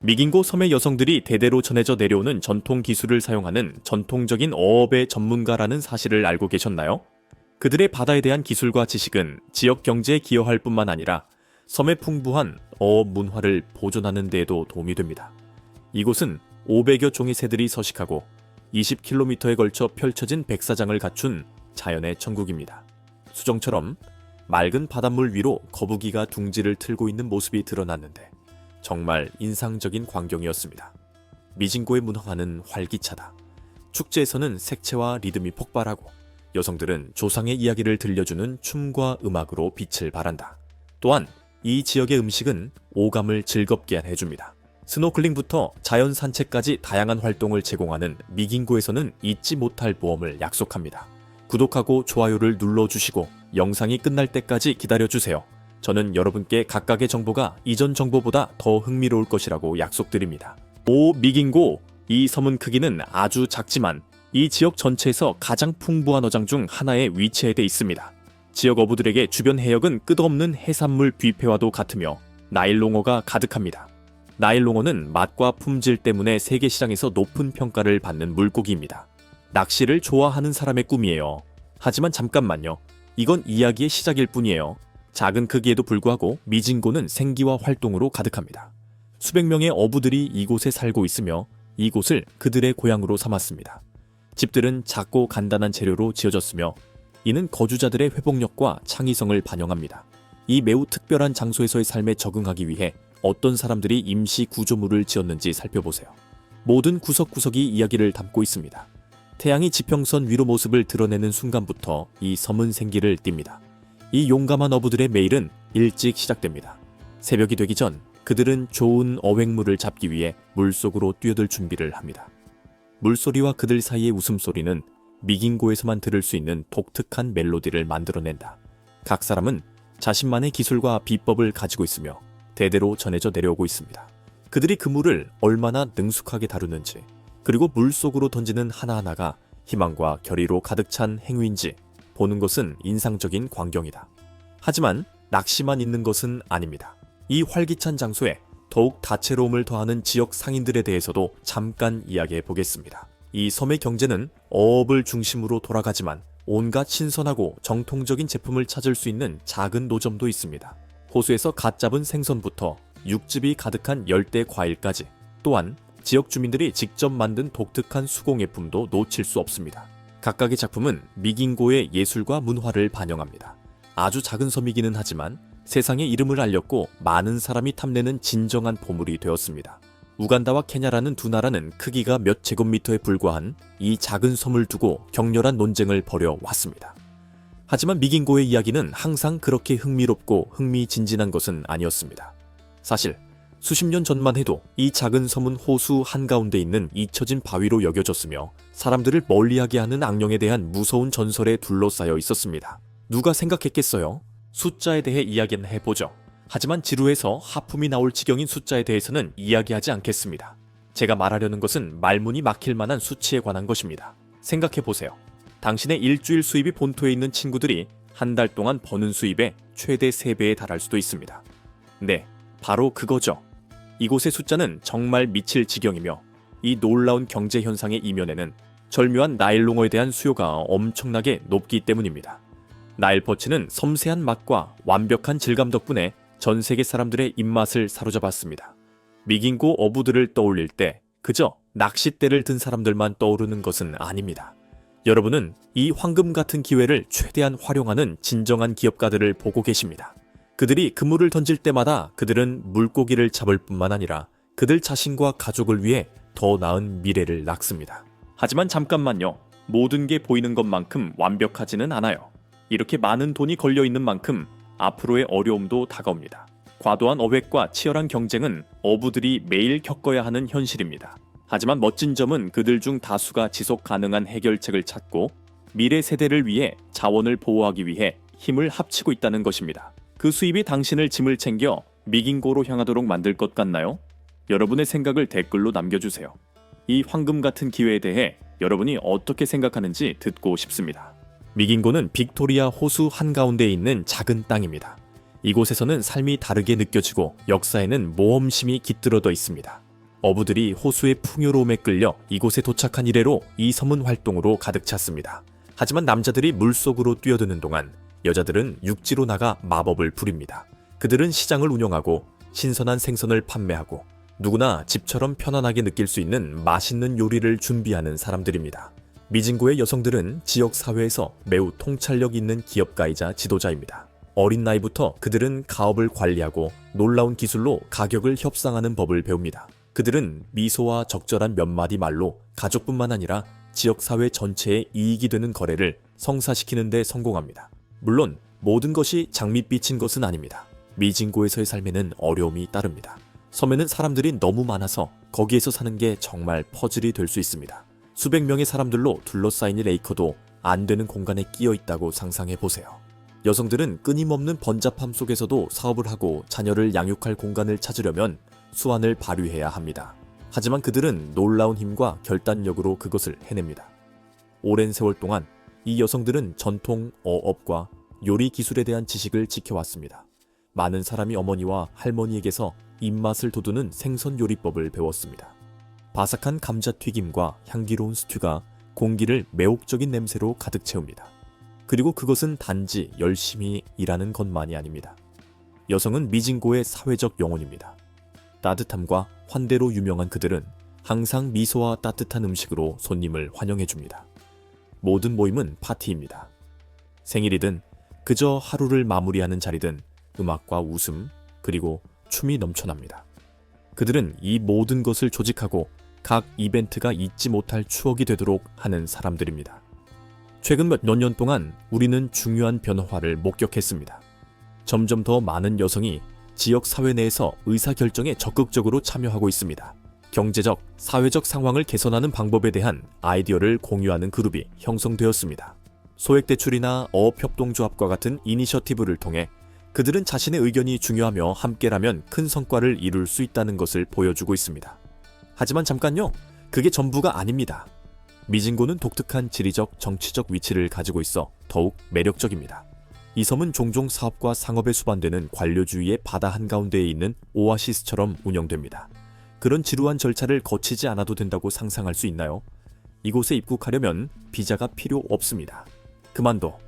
미긴고 섬의 여성들이 대대로 전해져 내려오는 전통 기술을 사용하는 전통적인 어업의 전문가라는 사실을 알고 계셨나요? 그들의 바다에 대한 기술과 지식은 지역 경제에 기여할 뿐만 아니라 섬의 풍부한 어업 문화를 보존하는 데에도 도움이 됩니다. 이곳은 500여 종의 새들이 서식하고 20km에 걸쳐 펼쳐진 백사장을 갖춘 자연의 천국입니다. 수정처럼 맑은 바닷물 위로 거북이가 둥지를 틀고 있는 모습이 드러났는데 정말 인상적인 광경이었습니다. 미진고의 문화는 활기차다. 축제에서는 색채와 리듬이 폭발하고 여성들은 조상의 이야기를 들려주는 춤과 음악으로 빛을 발한다. 또한 이 지역의 음식은 오감을 즐겁게 해줍니다. 스노클링부터 자연 산책까지 다양한 활동을 제공하는 미긴고에서는 잊지 못할 모험을 약속합니다. 구독하고 좋아요를 눌러주시고 영상이 끝날 때까지 기다려주세요. 저는 여러분께 각각의 정보가 이전 정보보다 더 흥미로울 것이라고 약속드립니다. 미긴고, 이 섬은 크기는 아주 작지만 이 지역 전체에서 가장 풍부한 어장 중 하나에 위치해 있습니다. 지역 어부들에게 주변 해역은 끝없는 해산물 뷔페와도 같으며 나일롱어가 가득합니다. 나일롱어는 맛과 품질 때문에 세계 시장에서 높은 평가를 받는 물고기입니다. 낚시를 좋아하는 사람의 꿈이에요. 하지만 잠깐만요. 이건 이야기의 시작일 뿐이에요. 작은 크기에도 불구하고 미진고는 생기와 활동으로 가득합니다. 수백 명의 어부들이 이곳에 살고 있으며 이곳을 그들의 고향으로 삼았습니다. 집들은 작고 간단한 재료로 지어졌으며 이는 거주자들의 회복력과 창의성을 반영합니다. 이 매우 특별한 장소에서의 삶에 적응하기 위해 어떤 사람들이 임시 구조물을 지었는지 살펴보세요. 모든 구석구석이 이야기를 담고 있습니다. 태양이 지평선 위로 모습을 드러내는 순간부터 이 섬은 생기를 띱니다. 이 용감한 어부들의 매일은 일찍 시작됩니다. 새벽이 되기 전 그들은 좋은 어획물을 잡기 위해 물속으로 뛰어들 준비를 합니다. 물소리와 그들 사이의 웃음소리는 미긴고에서만 들을 수 있는 독특한 멜로디를 만들어낸다. 각 사람은 자신만의 기술과 비법을 가지고 있으며 대대로 전해져 내려오고 있습니다. 그들이 그물을 얼마나 능숙하게 다루는지, 그리고 물속으로 던지는 하나하나가 희망과 결의로 가득 찬 행위인지 보는 것은 인상적인 광경이다. 하지만 낚시만 있는 것은 아닙니다. 이 활기찬 장소에 더욱 다채로움을 더하는 지역 상인들에 대해서도 잠깐 이야기해 보겠습니다. 이 섬의 경제는 어업을 중심으로 돌아가지만 온갖 신선하고 정통적인 제품을 찾을 수 있는 작은 노점도 있습니다. 호수에서 갓 잡은 생선부터 육즙이 가득한 열대 과일까지, 또한 지역 주민들이 직접 만든 독특한 수공예품도 놓칠 수 없습니다. 각각의 작품은 미긴고의 예술과 문화를 반영합니다. 아주 작은 섬이기는 하지만 세상에 이름을 알렸고 많은 사람이 탐내는 진정한 보물이 되었습니다. 우간다와 케냐라는 두 나라는 크기가 몇 제곱미터에 불과한 이 작은 섬을 두고 격렬한 논쟁을 벌여왔습니다. 하지만 미긴고의 이야기는 항상 그렇게 흥미롭고 흥미진진한 것은 아니었습니다. 사실 수십 년 전만 해도 이 작은 섬은 호수 한가운데 있는 잊혀진 바위로 여겨졌으며 사람들을 멀리하게 하는 악령에 대한 무서운 전설에 둘러싸여 있었습니다. 누가 생각했겠어요? 숫자에 대해 이야기는 해보죠. 하지만 지루해서 하품이 나올 지경인 숫자에 대해서는 이야기하지 않겠습니다. 제가 말하려는 것은 말문이 막힐 만한 수치에 관한 것입니다. 생각해보세요. 당신의 일주일 수입이 본토에 있는 친구들이 한 달 동안 버는 수입의 최대 3배에 달할 수도 있습니다. 네, 바로 그거죠. 이곳의 숫자는 정말 미칠 지경이며 이 놀라운 경제 현상의 이면에는 절묘한 나일롱어에 대한 수요가 엄청나게 높기 때문입니다. 나일퍼치는 섬세한 맛과 완벽한 질감 덕분에 전 세계 사람들의 입맛을 사로잡았습니다. 미긴고 어부들을 떠올릴 때 그저 낚싯대를 든 사람들만 떠오르는 것은 아닙니다. 여러분은 이 황금 같은 기회를 최대한 활용하는 진정한 기업가들을 보고 계십니다. 그들이 그물을 던질 때마다 그들은 물고기를 잡을 뿐만 아니라 그들 자신과 가족을 위해 더 나은 미래를 낳습니다. 하지만 잠깐만요. 모든 게 보이는 것만큼 완벽하지는 않아요. 이렇게 많은 돈이 걸려있는 만큼 앞으로의 어려움도 다가옵니다. 과도한 어획과 치열한 경쟁은 어부들이 매일 겪어야 하는 현실입니다. 하지만 멋진 점은 그들 중 다수가 지속 가능한 해결책을 찾고 미래 세대를 위해 자원을 보호하기 위해 힘을 합치고 있다는 것입니다. 그 수입이 당신을 짐을 챙겨 미긴고로 향하도록 만들 것 같나요? 여러분의 생각을 댓글로 남겨주세요. 이 황금 같은 기회에 대해 여러분이 어떻게 생각하는지 듣고 싶습니다. 미긴고는 빅토리아 호수 한가운데에 있는 작은 땅입니다. 이곳에서는 삶이 다르게 느껴지고 역사에는 모험심이 깃들어져 있습니다. 어부들이 호수의 풍요로움에 끌려 이곳에 도착한 이래로 이 섬은 활동으로 가득 찼습니다. 하지만 남자들이 물속으로 뛰어드는 동안 여자들은 육지로 나가 마법을 부립니다. 그들은 시장을 운영하고 신선한 생선을 판매하고 누구나 집처럼 편안하게 느낄 수 있는 맛있는 요리를 준비하는 사람들입니다. 미진고의 여성들은 지역 사회에서 매우 통찰력 있는 기업가이자 지도자입니다. 어린 나이부터 그들은 가업을 관리하고 놀라운 기술로 가격을 협상하는 법을 배웁니다. 그들은 미소와 적절한 몇 마디 말로 가족뿐만 아니라 지역사회 전체에 이익이 되는 거래를 성사시키는 데 성공합니다. 물론 모든 것이 장밋빛인 것은 아닙니다. 미진고에서의 삶에는 어려움이 따릅니다. 섬에는 사람들이 너무 많아서 거기에서 사는 게 정말 퍼즐이 될 수 있습니다. 수백 명의 사람들로 둘러싸인 이 레이커도 안 되는 공간에 끼어 있다고 상상해 보세요. 여성들은 끊임없는 번잡함 속에서도 사업을 하고 자녀를 양육할 공간을 찾으려면 수완을 발휘해야 합니다. 하지만 그들은 놀라운 힘과 결단력으로 그것을 해냅니다. 오랜 세월 동안 이 여성들은 전통 어업과 요리 기술에 대한 지식을 지켜왔습니다. 많은 사람이 어머니와 할머니에게서 입맛을 돋우는 생선 요리법을 배웠습니다. 바삭한 감자튀김과 향기로운 스튜가 공기를 매혹적인 냄새로 가득 채웁니다. 그리고 그것은 단지 열심히 일하는 것만이 아닙니다. 여성은 미진고의 사회적 영혼입니다. 따뜻함과 환대로 유명한 그들은 항상 미소와 따뜻한 음식으로 손님을 환영해줍니다. 모든 모임은 파티입니다. 생일이든 그저 하루를 마무리하는 자리든 음악과 웃음 그리고 춤이 넘쳐납니다. 그들은 이 모든 것을 조직하고 각 이벤트가 잊지 못할 추억이 되도록 하는 사람들입니다. 최근 몇 년 동안 우리는 중요한 변화를 목격했습니다. 점점 더 많은 여성이 지역 사회 내에서 의사결정에 적극적으로 참여하고 있습니다. 경제적, 사회적 상황을 개선하는 방법에 대한 아이디어를 공유하는 그룹이 형성되었습니다. 소액대출이나 어업협동조합과 같은 이니셔티브를 통해 그들은 자신의 의견이 중요하며 함께라면 큰 성과를 이룰 수 있다는 것을 보여주고 있습니다. 하지만 잠깐요, 그게 전부가 아닙니다. 미진고는 독특한 지리적, 정치적 위치를 가지고 있어 더욱 매력적입니다. 이 섬은 종종 사업과 상업에 수반되는 관료주의의 바다 한가운데에 있는 오아시스처럼 운영됩니다. 그런 지루한 절차를 거치지 않아도 된다고 상상할 수 있나요? 이곳에 입국하려면 비자가 필요 없습니다. 그만둬.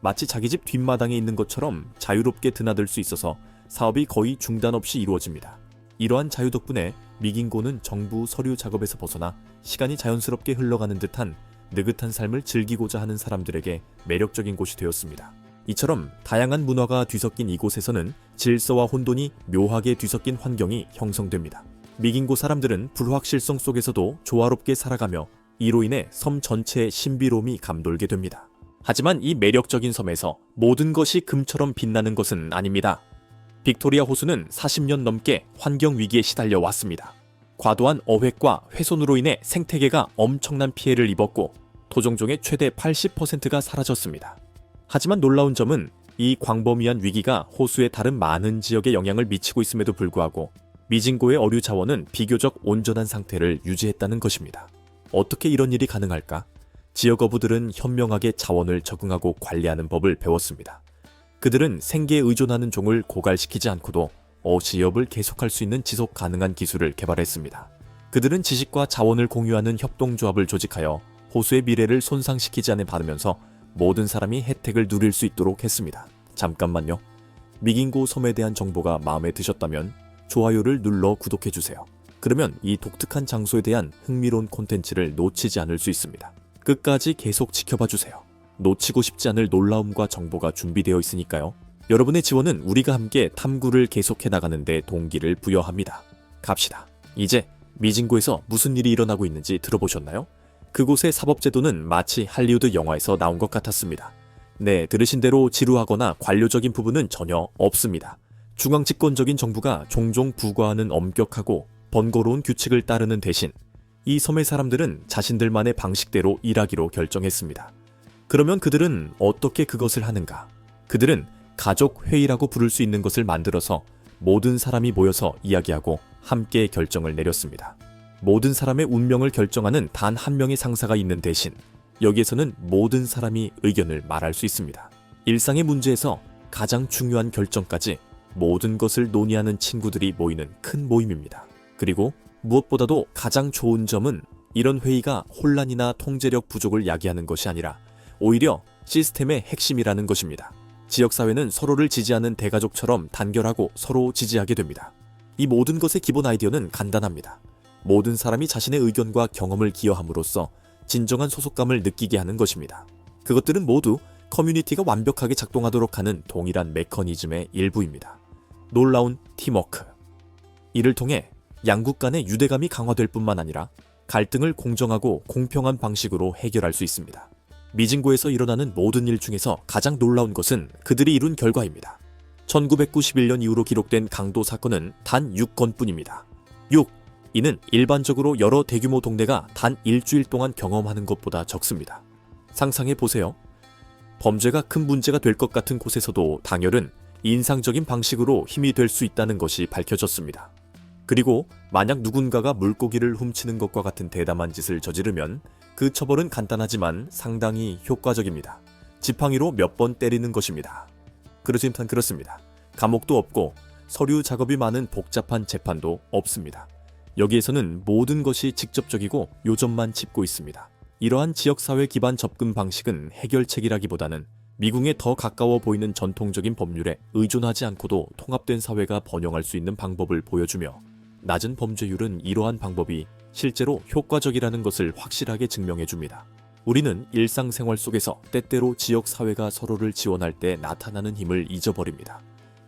마치 자기 집 뒷마당에 있는 것처럼 자유롭게 드나들 수 있어서 사업이 거의 중단 없이 이루어집니다. 이러한 자유 덕분에 미긴고는 정부 서류 작업에서 벗어나 시간이 자연스럽게 흘러가는 듯한 느긋한 삶을 즐기고자 하는 사람들에게 매력적인 곳이 되었습니다. 이처럼 다양한 문화가 뒤섞인 이곳에서는 질서와 혼돈이 묘하게 뒤섞인 환경이 형성됩니다. 미긴고 사람들은 불확실성 속에서도 조화롭게 살아가며 이로 인해 섬 전체의 신비로움이 감돌게 됩니다. 하지만 이 매력적인 섬에서 모든 것이 금처럼 빛나는 것은 아닙니다. 빅토리아 호수는 40년 넘게 환경 위기에 시달려 왔습니다. 과도한 어획과 훼손으로 인해 생태계가 엄청난 피해를 입었고 토종종의 최대 80%가 사라졌습니다. 하지만 놀라운 점은 이 광범위한 위기가 호수의 다른 많은 지역에 영향을 미치고 있음에도 불구하고 미진고의 어류 자원은 비교적 온전한 상태를 유지했다는 것입니다. 어떻게 이런 일이 가능할까? 지역 어부들은 현명하게 자원을 적응하고 관리하는 법을 배웠습니다. 그들은 생계에 의존하는 종을 고갈시키지 않고도 어시업을 계속할 수 있는 지속 가능한 기술을 개발했습니다. 그들은 지식과 자원을 공유하는 협동조합을 조직하여 호수의 미래를 손상시키지 않아 받으면서 모든 사람이 혜택을 누릴 수 있도록 했습니다. 잠깐만요. 미긴고 섬에 대한 정보가 마음에 드셨다면 좋아요를 눌러 구독해주세요. 그러면 이 독특한 장소에 대한 흥미로운 콘텐츠를 놓치지 않을 수 있습니다. 끝까지 계속 지켜봐주세요. 놓치고 싶지 않을 놀라움과 정보가 준비되어 있으니까요. 여러분의 지원은 우리가 함께 탐구를 계속해 나가는데 동기를 부여합니다. 갑시다. 이제 미진고에서 무슨 일이 일어나고 있는지 들어보셨나요? 그곳의 사법제도는 마치 할리우드 영화에서 나온 것 같았습니다. 네, 들으신 대로 지루하거나 관료적인 부분은 전혀 없습니다. 중앙집권적인 정부가 종종 부과하는 엄격하고 번거로운 규칙을 따르는 대신 이 섬의 사람들은 자신들만의 방식대로 일하기로 결정했습니다. 그러면 그들은 어떻게 그것을 하는가? 그들은 가족 회의라고 부를 수 있는 것을 만들어서 모든 사람이 모여서 이야기하고 함께 결정을 내렸습니다. 모든 사람의 운명을 결정하는 단 한 명의 상사가 있는 대신 여기에서는 모든 사람이 의견을 말할 수 있습니다. 일상의 문제에서 가장 중요한 결정까지 모든 것을 논의하는 친구들이 모이는 큰 모임입니다. 그리고 무엇보다도 가장 좋은 점은 이런 회의가 혼란이나 통제력 부족을 야기하는 것이 아니라 오히려 시스템의 핵심이라는 것입니다. 지역사회는 서로를 지지하는 대가족처럼 단결하고 서로 지지하게 됩니다. 이 모든 것의 기본 아이디어는 간단합니다. 모든 사람이 자신의 의견과 경험을 기여함으로써 진정한 소속감을 느끼게 하는 것입니다. 그것들은 모두 커뮤니티가 완벽하게 작동하도록 하는 동일한 메커니즘의 일부입니다. 놀라운 팀워크. 이를 통해 양국 간의 유대감이 강화될 뿐만 아니라 갈등을 공정하고 공평한 방식으로 해결할 수 있습니다. 미진고에서 일어나는 모든 일 중에서 가장 놀라운 것은 그들이 이룬 결과입니다. 1991년 이후로 기록된 강도 사건은 단 6건뿐입니다. 6. 이는 일반적으로 여러 대규모 동네가 단 일주일 동안 경험하는 것보다 적습니다. 상상해 보세요. 범죄가 큰 문제가 될 것 같은 곳에서도 당열은 인상적인 방식으로 힘이 될 수 있다는 것이 밝혀졌습니다. 그리고 만약 누군가가 물고기를 훔치는 것과 같은 대담한 짓을 저지르면 그 처벌은 간단하지만 상당히 효과적입니다. 지팡이로 몇 번 때리는 것입니다. 그렇지만 그렇습니다. 감옥도 없고 서류 작업이 많은 복잡한 재판도 없습니다. 여기에서는 모든 것이 직접적이고 요점만 짚고 있습니다. 이러한 지역사회 기반 접근 방식은 해결책이라기보다는 미국에 더 가까워 보이는 전통적인 법률에 의존하지 않고도 통합된 사회가 번영할 수 있는 방법을 보여주며 낮은 범죄율은 이러한 방법이 실제로 효과적이라는 것을 확실하게 증명해줍니다. 우리는 일상생활 속에서 때때로 지역사회가 서로를 지원할 때 나타나는 힘을 잊어버립니다.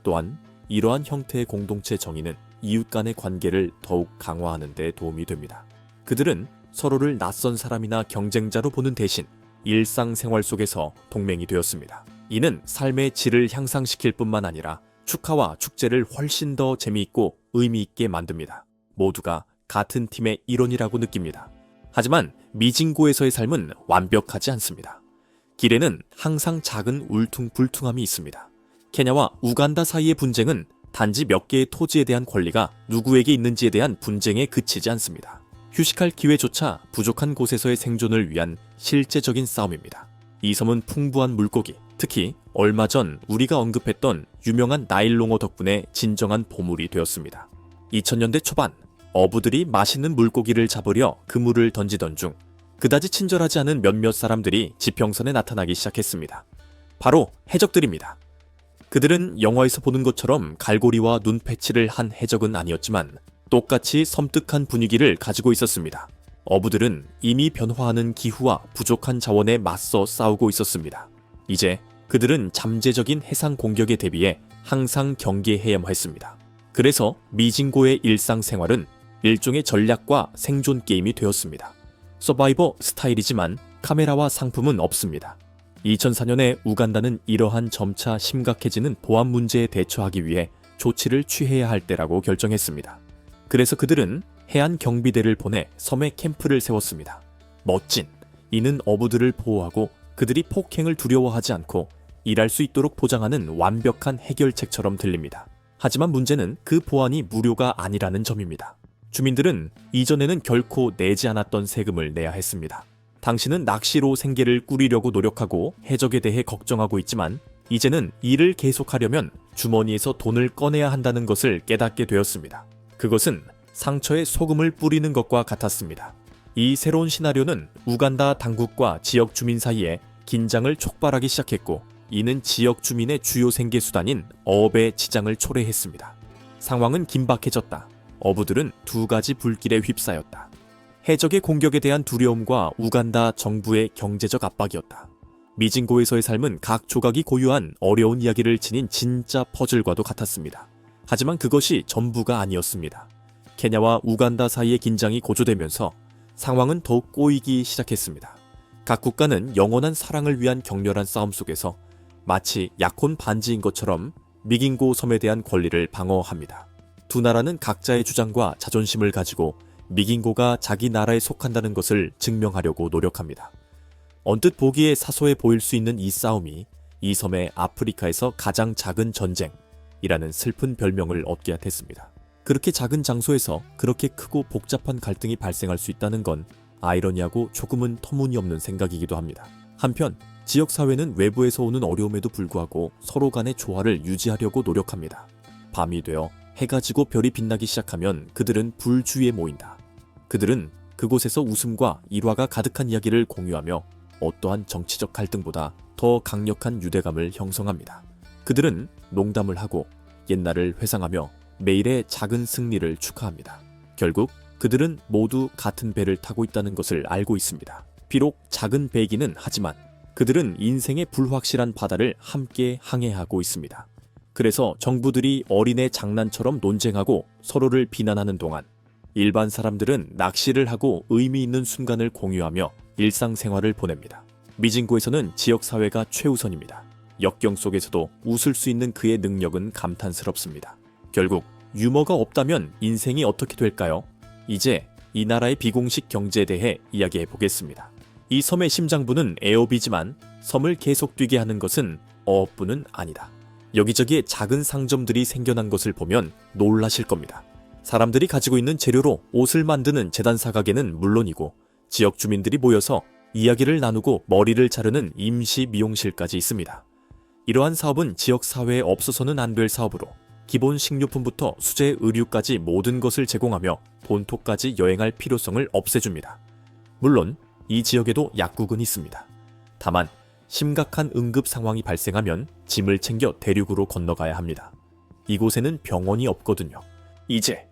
또한 이러한 형태의 공동체 정의는 이웃 간의 관계를 더욱 강화하는 데 도움이 됩니다. 그들은 서로를 낯선 사람이나 경쟁자로 보는 대신 일상생활 속에서 동맹이 되었습니다. 이는 삶의 질을 향상시킬 뿐만 아니라 축하와 축제를 훨씬 더 재미있고 의미 있게 만듭니다. 모두가 같은 팀의 일원이라고 느낍니다. 하지만 미진고에서의 삶은 완벽하지 않습니다. 길에는 항상 작은 울퉁불퉁함이 있습니다. 케냐와 우간다 사이의 분쟁은 단지 몇 개의 토지에 대한 권리가 누구에게 있는지에 대한 분쟁에 그치지 않습니다. 휴식할 기회조차 부족한 곳에서의 생존을 위한 실제적인 싸움입니다. 이 섬은 풍부한 물고기, 특히 얼마 전 우리가 언급했던 유명한 나일롱어 덕분에 진정한 보물이 되었습니다. 2000년대 초반 어부들이 맛있는 물고기를 잡으려 그물을 던지던 중 그다지 친절하지 않은 몇몇 사람들이 지평선에 나타나기 시작했습니다. 바로 해적들입니다. 그들은 영화에서 보는 것처럼 갈고리와 눈패치를 한 해적은 아니었지만 똑같이 섬뜩한 분위기를 가지고 있었습니다. 어부들은 이미 변화하는 기후와 부족한 자원에 맞서 싸우고 있었습니다. 이제 그들은 잠재적인 해상 공격에 대비해 항상 경계해야만 했습니다. 그래서 미진고의 일상생활은 일종의 전략과 생존 게임이 되었습니다. 서바이버 스타일이지만 카메라와 상품은 없습니다. 2004년에 우간다는 이러한 점차 심각해지는 보안 문제에 대처하기 위해 조치를 취해야 할 때라고 결정했습니다. 그래서 그들은 해안 경비대를 보내 섬에 캠프를 세웠습니다. 멋진, 이는 어부들을 보호하고 그들이 폭행을 두려워하지 않고 일할 수 있도록 보장하는 완벽한 해결책처럼 들립니다. 하지만 문제는 그 보안이 무료가 아니라는 점입니다. 주민들은 이전에는 결코 내지 않았던 세금을 내야 했습니다. 당신은 낚시로 생계를 꾸리려고 노력하고 해적에 대해 걱정하고 있지만 이제는 일을 계속하려면 주머니에서 돈을 꺼내야 한다는 것을 깨닫게 되었습니다. 그것은 상처에 소금을 뿌리는 것과 같았습니다. 이 새로운 시나리오는 우간다 당국과 지역 주민 사이에 긴장을 촉발하기 시작했고 이는 지역 주민의 주요 생계수단인 어업의 지장을 초래했습니다. 상황은 긴박해졌다. 어부들은 두 가지 불길에 휩싸였다. 해적의 공격에 대한 두려움과 우간다 정부의 경제적 압박이었다. 미진고에서의 삶은 각 조각이 고유한 어려운 이야기를 지닌 진짜 퍼즐과도 같았습니다. 하지만 그것이 전부가 아니었습니다. 케냐와 우간다 사이의 긴장이 고조되면서 상황은 더욱 꼬이기 시작했습니다. 각 국가는 영원한 사랑을 위한 격렬한 싸움 속에서 마치 약혼 반지인 것처럼 미긴고 섬에 대한 권리를 방어합니다. 두 나라는 각자의 주장과 자존심을 가지고 미긴고가 자기 나라에 속한다는 것을 증명하려고 노력합니다. 언뜻 보기에 사소해 보일 수 있는 이 싸움이 이 섬의 아프리카에서 가장 작은 전쟁이라는 슬픈 별명을 얻게 됐습니다. 그렇게 작은 장소에서 그렇게 크고 복잡한 갈등이 발생할 수 있다는 건 아이러니하고 조금은 터무니없는 생각이기도 합니다. 한편 지역사회는 외부에서 오는 어려움에도 불구하고 서로 간의 조화를 유지하려고 노력합니다. 밤이 되어 해가 지고 별이 빛나기 시작하면 그들은 불 주위에 모인다. 그들은 그곳에서 웃음과 일화가 가득한 이야기를 공유하며 어떠한 정치적 갈등보다 더 강력한 유대감을 형성합니다. 그들은 농담을 하고 옛날을 회상하며 매일의 작은 승리를 축하합니다. 결국 그들은 모두 같은 배를 타고 있다는 것을 알고 있습니다. 비록 작은 배이기는 하지만 그들은 인생의 불확실한 바다를 함께 항해하고 있습니다. 그래서 정부들이 어린애 장난처럼 논쟁하고 서로를 비난하는 동안 일반 사람들은 낚시를 하고 의미 있는 순간을 공유하며 일상생활을 보냅니다. 미진고에서는 지역사회가 최우선입니다. 역경 속에서도 웃을 수 있는 그의 능력은 감탄스럽습니다. 결국 유머가 없다면 인생이 어떻게 될까요? 이제 이 나라의 비공식 경제에 대해 이야기해 보겠습니다. 이 섬의 심장부는 에어비지만 섬을 계속 뛰게 하는 것은 어업부는 아니다. 여기저기에 작은 상점들이 생겨난 것을 보면 놀라실 겁니다. 사람들이 가지고 있는 재료로 옷을 만드는 재단사 가게는 물론이고 지역 주민들이 모여서 이야기를 나누고 머리를 자르는 임시 미용실까지 있습니다. 이러한 사업은 지역사회에 없어서는 안 될 사업으로 기본 식료품부터 수제 의류까지 모든 것을 제공하며 본토까지 여행할 필요성을 없애줍니다. 물론 이 지역에도 약국은 있습니다. 다만 심각한 응급 상황이 발생하면 짐을 챙겨 대륙으로 건너가야 합니다. 이곳에는 병원이 없거든요. 이제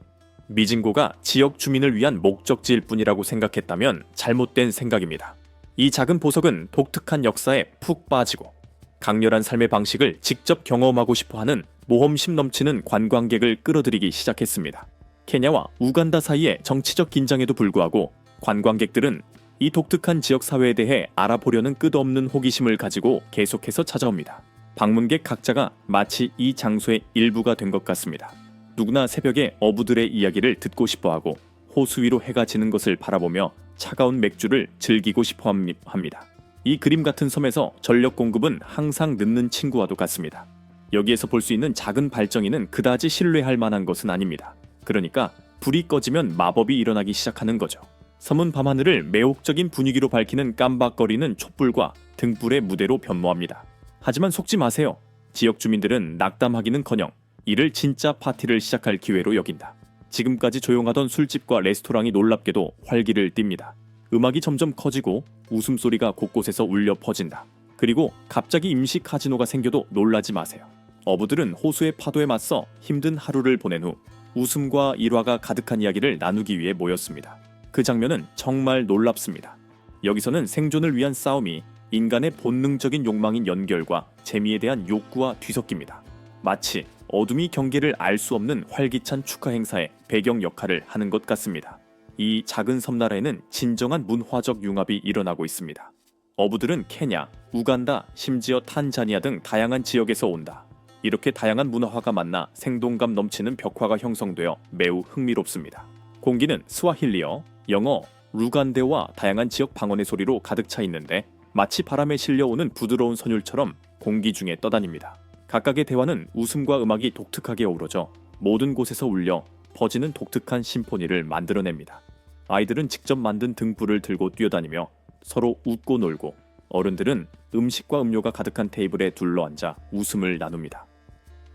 미진고가 지역 주민을 위한 목적지일 뿐이라고 생각했다면 잘못된 생각입니다. 이 작은 보석은 독특한 역사에 푹 빠지고 강렬한 삶의 방식을 직접 경험하고 싶어하는 모험심 넘치는 관광객을 끌어들이기 시작했습니다. 케냐와 우간다 사이의 정치적 긴장에도 불구하고 관광객들은 이 독특한 지역사회에 대해 알아보려는 끝없는 호기심을 가지고 계속해서 찾아옵니다. 방문객 각자가 마치 이 장소의 일부가 된 것 같습니다. 누구나 새벽에 어부들의 이야기를 듣고 싶어하고 호수 위로 해가 지는 것을 바라보며 차가운 맥주를 즐기고 싶어 합니다. 이 그림 같은 섬에서 전력 공급은 항상 늦는 친구와도 같습니다. 여기에서 볼 수 있는 작은 발정이는 그다지 신뢰할 만한 것은 아닙니다. 그러니까 불이 꺼지면 마법이 일어나기 시작하는 거죠. 섬은 밤하늘을 매혹적인 분위기로 밝히는 깜박거리는 촛불과 등불의 무대로 변모합니다. 하지만 속지 마세요. 지역 주민들은 낙담하기는커녕 이를 진짜 파티를 시작할 기회로 여긴다. 지금까지 조용하던 술집과 레스토랑이 놀랍게도 활기를 띱니다. 음악이 점점 커지고 웃음소리가 곳곳에서 울려 퍼진다. 그리고 갑자기 임시 카지노가 생겨도 놀라지 마세요. 어부들은 호수의 파도에 맞서 힘든 하루를 보낸 후 웃음과 일화가 가득한 이야기를 나누기 위해 모였습니다. 그 장면은 정말 놀랍습니다. 여기서는 생존을 위한 싸움이 인간의 본능적인 욕망인 연결과 재미에 대한 욕구와 뒤섞입니다. 마치 어둠이 경계를 알 수 없는 활기찬 축하 행사의 배경 역할을 하는 것 같습니다. 이 작은 섬나라에는 진정한 문화적 융합이 일어나고 있습니다. 어부들은 케냐, 우간다, 심지어 탄자니아 등 다양한 지역에서 온다. 이렇게 다양한 문화화가 만나 생동감 넘치는 벽화가 형성되어 매우 흥미롭습니다. 공기는 스와힐리어, 영어, 루간데와 다양한 지역 방언의 소리로 가득 차 있는데 마치 바람에 실려오는 부드러운 선율처럼 공기 중에 떠다닙니다. 각각의 대화는 웃음과 음악이 독특하게 어우러져 모든 곳에서 울려 퍼지는 독특한 심포니를 만들어냅니다. 아이들은 직접 만든 등불을 들고 뛰어다니며 서로 웃고 놀고 어른들은 음식과 음료가 가득한 테이블에 둘러앉아 웃음을 나눕니다.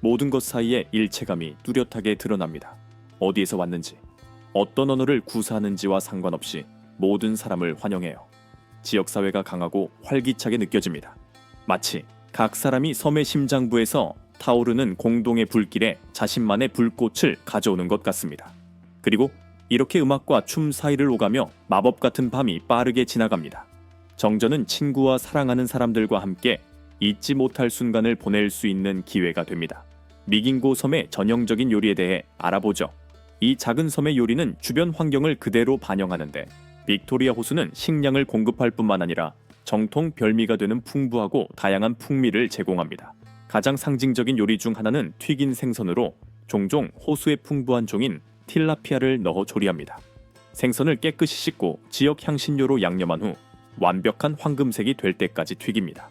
모든 것 사이에 일체감이 뚜렷하게 드러납니다. 어디에서 왔는지, 어떤 언어를 구사하는지와 상관없이 모든 사람을 환영해요. 지역사회가 강하고 활기차게 느껴집니다. 마치 각 사람이 섬의 심장부에서 타오르는 공동의 불길에 자신만의 불꽃을 가져오는 것 같습니다. 그리고 이렇게 음악과 춤 사이를 오가며 마법 같은 밤이 빠르게 지나갑니다. 정전은 친구와 사랑하는 사람들과 함께 잊지 못할 순간을 보낼 수 있는 기회가 됩니다. 미긴고 섬의 전형적인 요리에 대해 알아보죠. 이 작은 섬의 요리는 주변 환경을 그대로 반영하는데 빅토리아 호수는 식량을 공급할 뿐만 아니라 정통 별미가 되는 풍부하고 다양한 풍미를 제공합니다. 가장 상징적인 요리 중 하나는 튀긴 생선으로 종종 호수의 풍부한 종인 틸라피아를 넣어 조리합니다. 생선을 깨끗이 씻고 지역 향신료로 양념한 후 완벽한 황금색이 될 때까지 튀깁니다.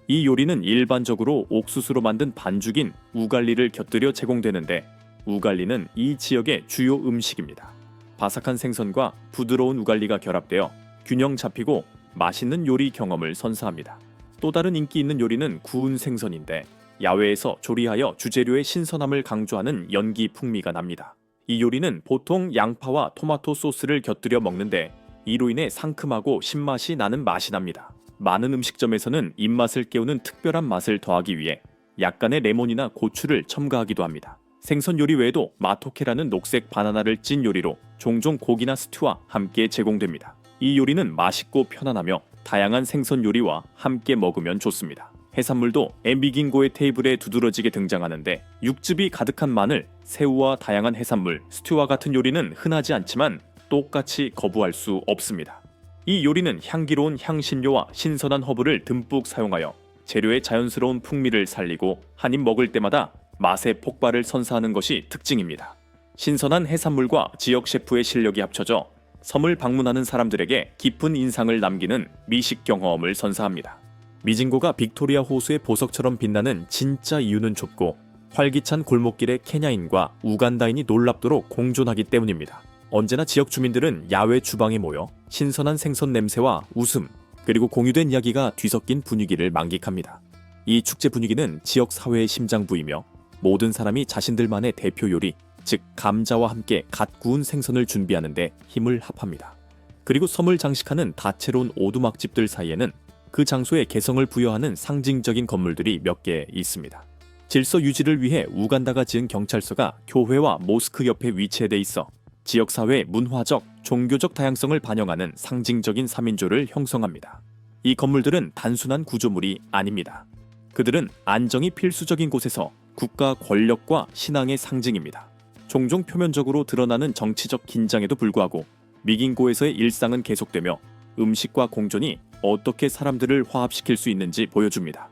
이 요리는 일반적으로 옥수수로 만든 반죽인 우갈리를 곁들여 제공되는데 우갈리는 이 지역의 주요 음식입니다. 바삭한 생선과 부드러운 우갈리가 결합되어 균형 잡히고 맛있는 요리 경험을 선사합니다. 또 다른 인기 있는 요리는 구운 생선인데 야외에서 조리하여 주재료의 신선함을 강조하는 연기 풍미가 납니다. 이 요리는 보통 양파와 토마토 소스를 곁들여 먹는데 이로 인해 상큼하고 신맛이 나는 맛이 납니다. 많은 음식점에서는 입맛을 깨우는 특별한 맛을 더하기 위해 약간의 레몬이나 고추를 첨가하기도 합니다. 생선 요리 외에도 마토케라는 녹색 바나나를 찐 요리로 종종 고기나 스튜와 함께 제공됩니다. 이 요리는 맛있고 편안하며 다양한 생선 요리와 함께 먹으면 좋습니다. 해산물도 미긴고의 테이블에 두드러지게 등장하는데 육즙이 가득한 마늘, 새우와 다양한 해산물, 스튜와 같은 요리는 흔하지 않지만 똑같이 거부할 수 없습니다. 이 요리는 향기로운 향신료와 신선한 허브를 듬뿍 사용하여 재료의 자연스러운 풍미를 살리고 한 입 먹을 때마다 맛의 폭발을 선사하는 것이 특징입니다. 신선한 해산물과 지역 셰프의 실력이 합쳐져 섬을 방문하는 사람들에게 깊은 인상을 남기는 미식 경험을 선사합니다. 미진고가 빅토리아 호수의 보석처럼 빛나는 진짜 이유는 좁고 활기찬 골목길에 케냐인과 우간다인이 놀랍도록 공존하기 때문입니다. 언제나 지역 주민들은 야외 주방에 모여 신선한 생선 냄새와 웃음, 그리고 공유된 이야기가 뒤섞인 분위기를 만끽합니다. 이 축제 분위기는 지역 사회의 심장부이며 모든 사람이 자신들만의 대표 요리, 즉 감자와 함께 갓 구운 생선을 준비하는데 힘을 합합니다. 그리고 섬을 장식하는 다채로운 오두막집들 사이에는 그 장소에 개성을 부여하는 상징적인 건물들이 몇 개 있습니다. 질서 유지를 위해 우간다가 지은 경찰서가 교회와 모스크 옆에 위치돼 있어 지역사회의 문화적, 종교적 다양성을 반영하는 상징적인 3인조를 형성합니다. 이 건물들은 단순한 구조물이 아닙니다. 그들은 안정이 필수적인 곳에서 국가 권력과 신앙의 상징입니다. 종종 표면적으로 드러나는 정치적 긴장에도 불구하고 미긴고에서의 일상은 계속되며 음식과 공존이 어떻게 사람들을 화합시킬 수 있는지 보여줍니다.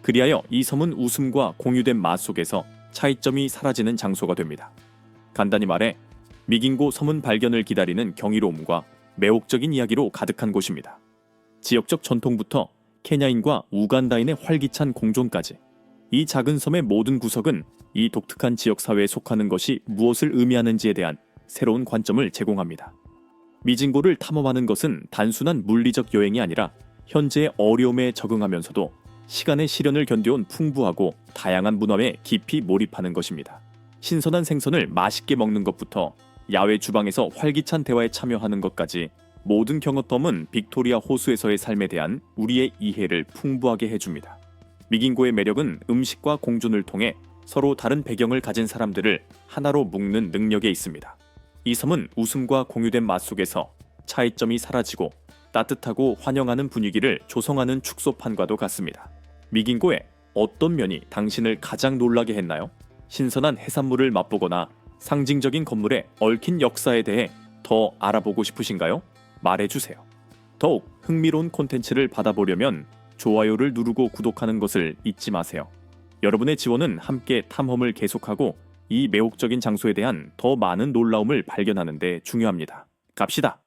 그리하여 이 섬은 웃음과 공유된 맛 속에서 차이점이 사라지는 장소가 됩니다. 간단히 말해 미긴고 섬은 발견을 기다리는 경이로움과 매혹적인 이야기로 가득한 곳입니다. 지역적 전통부터 케냐인과 우간다인의 활기찬 공존까지 이 작은 섬의 모든 구석은 이 독특한 지역사회에 속하는 것이 무엇을 의미하는지에 대한 새로운 관점을 제공합니다. 미진고를 탐험하는 것은 단순한 물리적 여행이 아니라 현재의 어려움에 적응하면서도 시간의 시련을 견뎌온 풍부하고 다양한 문화에 깊이 몰입하는 것입니다. 신선한 생선을 맛있게 먹는 것부터 야외 주방에서 활기찬 대화에 참여하는 것까지 모든 경험은 빅토리아 호수에서의 삶에 대한 우리의 이해를 풍부하게 해줍니다. 미긴고의 매력은 음식과 공존을 통해 서로 다른 배경을 가진 사람들을 하나로 묶는 능력에 있습니다. 이 섬은 웃음과 공유된 맛 속에서 차이점이 사라지고 따뜻하고 환영하는 분위기를 조성하는 축소판과도 같습니다. 미긴고의 어떤 면이 당신을 가장 놀라게 했나요? 신선한 해산물을 맛보거나 상징적인 건물에 얽힌 역사에 대해 더 알아보고 싶으신가요? 말해주세요. 더욱 흥미로운 콘텐츠를 받아보려면 좋아요를 누르고 구독하는 것을 잊지 마세요. 여러분의 지원은 함께 탐험을 계속하고 이 매혹적인 장소에 대한 더 많은 놀라움을 발견하는 데 중요합니다. 갑시다.